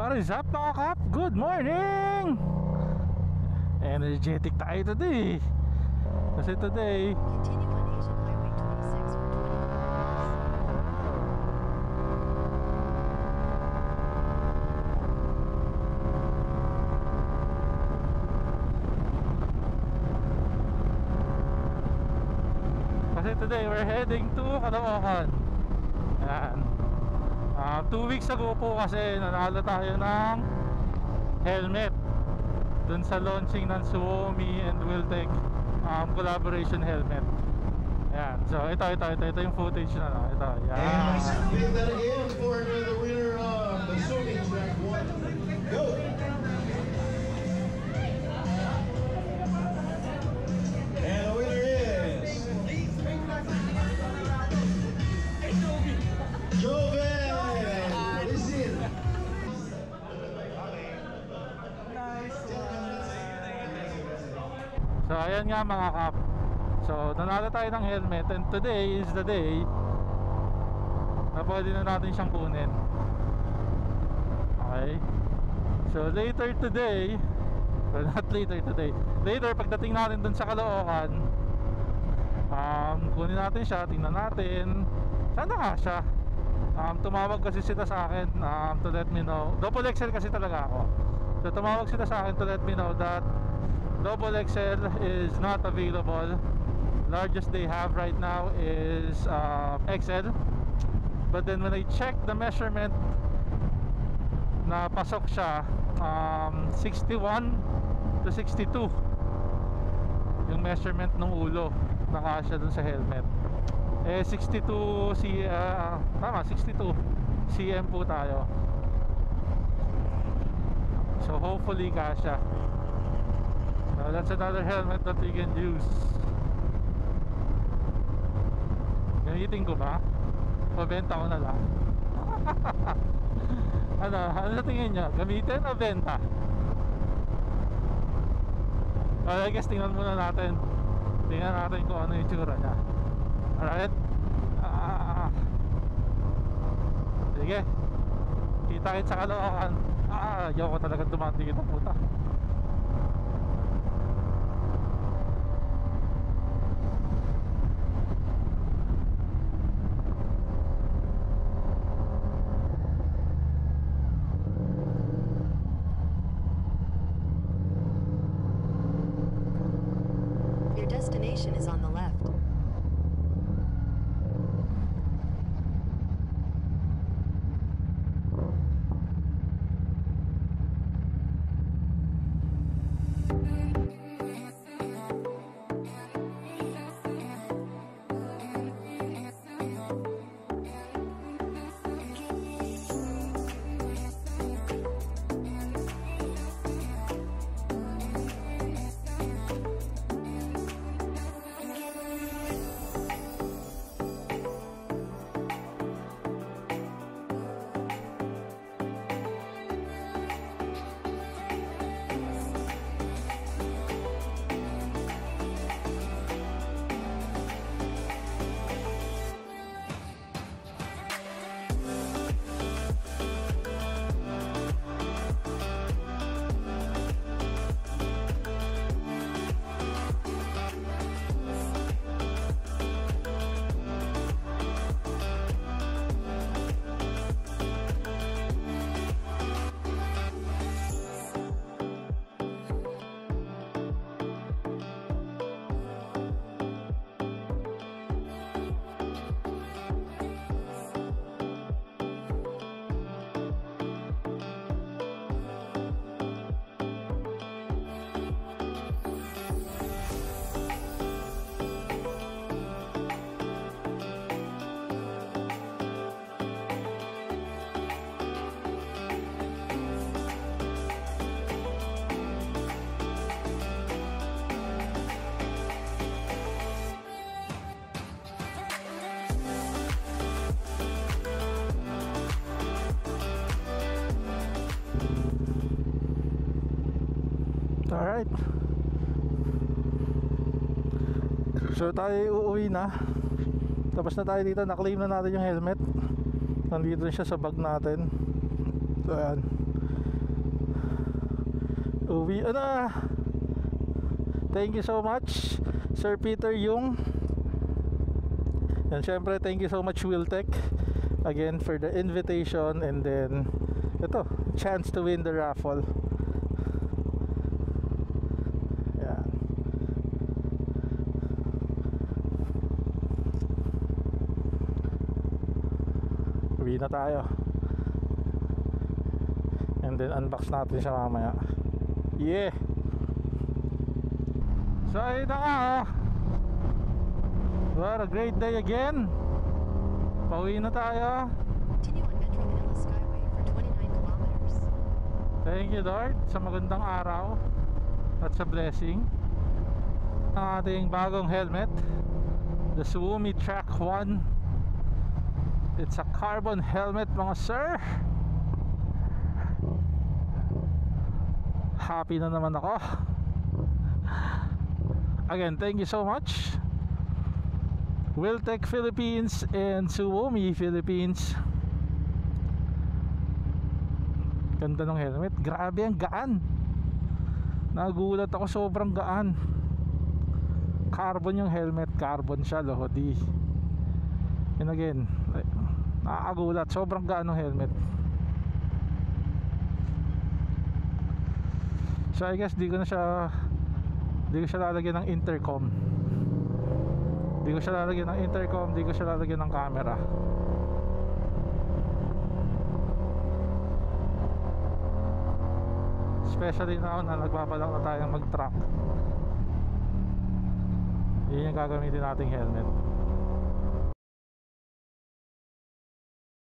What is up mga kap? Good morning! Energetic tayo today. Kasi today Continue on Asian Highway 26 for 20 miles. Kasi today we're heading to Caloocan. Ayan. 2 weeks ago po kasi nanalo tayo ng helmet dun sa launching ng Suomi and Wiltec collaboration helmet. Ayan. So ito yung footage na no? Ito. Ayan. And big that again for the winner of the Suomi Track 1. Go! And the winner is Joven! Listen! So ayan nga mga kap. So nanalo tayo ng helmet and today is the day na pwede na natin siyang kunin. Okay. So later today, well not later today, later pagdating natin dun sa Caloocan, kunin natin siya, tingnan natin. Sana nga siya. Tumawag kasi sila sa akin to let me know. Double XL kasi talaga ako. So tumawag sila sa akin to let me know that Double XL is not available. Largest they have right now is XL. But then when I checked the measurement, na pasok siya 61 to 62 yung measurement ng ulo na kasya dun sa helmet. 62 tama, 62 cm po tayo. So hopefully kasya. That's another helmet that we can use. Gamitin ko ba? Pabenta ko na lang. Ano sa tingin nyo? Gamitin o benta? Well, I guess tingnan muna natin. Tingnan natin kung ano yung tsura nya. Alright? Sige. Kita-kit sa Caloocan. Ayaw ko talaga dumating ito puta. Your destination is on the left. Alright. So tayo uuwi na. Tapos na tayo dito, na-claim na natin yung helmet. Nandito siya sa bag natin. So ayan. Uwi na. Thank you so much Sir Peter Yung. And syempre thank you so much Wiltech again for the invitation, and then ito, chance to win the raffle. Yan. Uwi na tayo. And then unbox natin siya mamaya. Yeah. So ayun na nga, oh. What a great day again. Pauwi na tayo. Continue on Metro Manila Skyway for 29 kilometers. Thank you Lord sa magandang araw at sa blessing. Ang ating bagong helmet, the Suomi Track 1. It's a carbon helmet mga sir. Happy na naman ako. Again, thank you so much Wiltech Philippines and Suomi Philippines. Ganda ng helmet. Grabe ang gaan. Nagulat ako, sobrang gaan. Carbon yung helmet. Carbon siya, Lodi. And again, nakakagulat. Sobrang gaan ng helmet. So I guess di ko siya lalagyan ng intercom. Di ko siya lalagyan ng intercom, di ko siya lalagyan ng camera. Especially now na nagbabalak na tayong mag-truck. Yun yung gagamitin nating helmet.